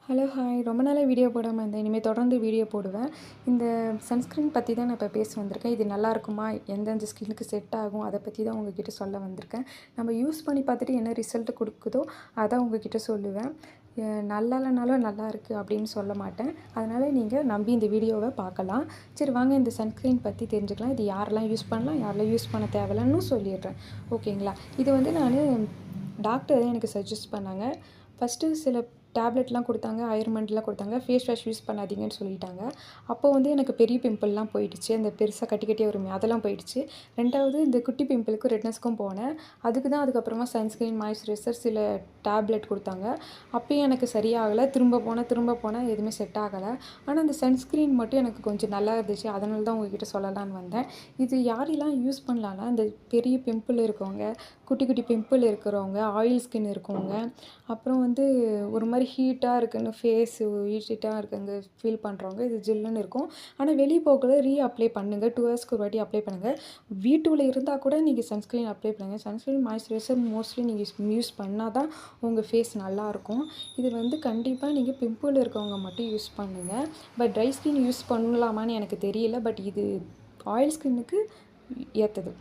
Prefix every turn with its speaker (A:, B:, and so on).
A: Hello hi ரொம்ப நாளாக video போடாமல் இருந்தேன். இனிமேல் தொடர்ந்து வீடியோ போடுவேன். இந்த சன்ஸ்க்ரீன் பற்றி தான் நான் இப்போ பேச வந்திருக்கேன். இது நல்லா இருக்குமா, எந்தெந்த ஸ்கின்னுக்கு செட் ஆகும், அதை பற்றி தான் உங்ககிட்ட சொல்ல வந்திருக்கேன். நம்ம யூஸ் பண்ணி பார்த்துட்டு என்ன ரிசல்ட் கொடுக்குதோ அதான் உங்ககிட்ட சொல்லுவேன். நல்லா இல்லைனாலும் நல்லா இருக்குது அப்படின்னு சொல்ல மாட்டேன். அதனால் நீங்கள் நம்பி இந்த வீடியோவை பார்க்கலாம். சரி வாங்க இந்த சன்ஸ்க்ரீன் பற்றி தெரிஞ்சுக்கலாம். இது யாரெல்லாம் யூஸ் பண்ணலாம், யாரெல்லாம் யூஸ் பண்ண தேவையில்லன்னு சொல்லிடுறேன். ஓகேங்களா? இது வந்து நான் டாக்டர் தான் எனக்கு சஜஸ்ட் பண்ணாங்க. ஃபஸ்ட்டு சில டேப்லெட்லாம் கொடுத்தாங்க, ஆயின்மெண்ட்லாம் கொடுத்தாங்க. ஃபேஸ் வாஷ் யூஸ் பண்ணாதீங்கன்னு சொல்லிட்டாங்க. அப்போ வந்து எனக்கு பெரிய பிம்பிள்லாம் போயிடுச்சு. அந்த பெருசாக கட்டி கட்டியாக வருமே அதெல்லாம் போயிடுச்சு. 2வது இந்த குட்டி பிம்பிளுக்கும் ரெட்னஸ்க்கும் போனேன். அதுக்கப்புறமா சன்ஸ்க்ரீன், மாய்ஸ்சரைசர், சில டேப்லெட் கொடுத்தாங்க. அப்பயும் எனக்கு சரியாகலை. திரும்ப போனேன் எதுவுமே செட் ஆகலை. ஆனால் அந்த சன்ஸ்க்ரீன் மட்டும் எனக்கு கொஞ்சம் நல்லா இருந்துச்சு. அதனால தான் உங்ககிட்ட சொல்லலான்னு வந்தேன். இது யாரெல்லாம் யூஸ் பண்ணலான்னா, இந்த பெரிய பிம்பிள் இருக்கவங்க, குட்டி குட்டி பிம்பிள் இருக்கிறவங்க, ஆயில் ஸ்கின் இருக்கவங்க, அப்புறம் வந்து ஒரு மாதிரி ஹீட்டாக இருக்குன்னு ஃபேஸு ஹீட்டாக இருக்குங்க ஃபீல் பண்ணுறவங்க இது ஜில்லுன்னு இருக்கும். ஆனால் வெளியே போகக்குள்ள அப்ளை பண்ணுங்கள். 2 ஹவர்ஸ்க்கு ஒரு வாட்டி அப்ளை பண்ணுங்கள். வீட்டுக்குள்ளே இருந்தால் கூட நீங்கள் சன்ஸ்க்ரீன் அப்ளை பண்ணுங்கள். சன்ஸ்க்ரீன், மாய்ஸ்சரைசர் மோஸ்ட்லி நீங்கள் யூஸ் பண்ணால் தான் உங்கள் ஃபேஸ் நல்லாயிருக்கும். இது வந்து கண்டிப்பாக நீங்கள் பிம்பிள் இருக்கவங்க மட்டும் யூஸ் பண்ணுங்கள். பட் ட்ரை ஸ்கின் யூஸ் பண்ணலாமான்னு எனக்கு தெரியல. பட் இது ஆயில் ஸ்கின்னுக்கு ஏற்றது.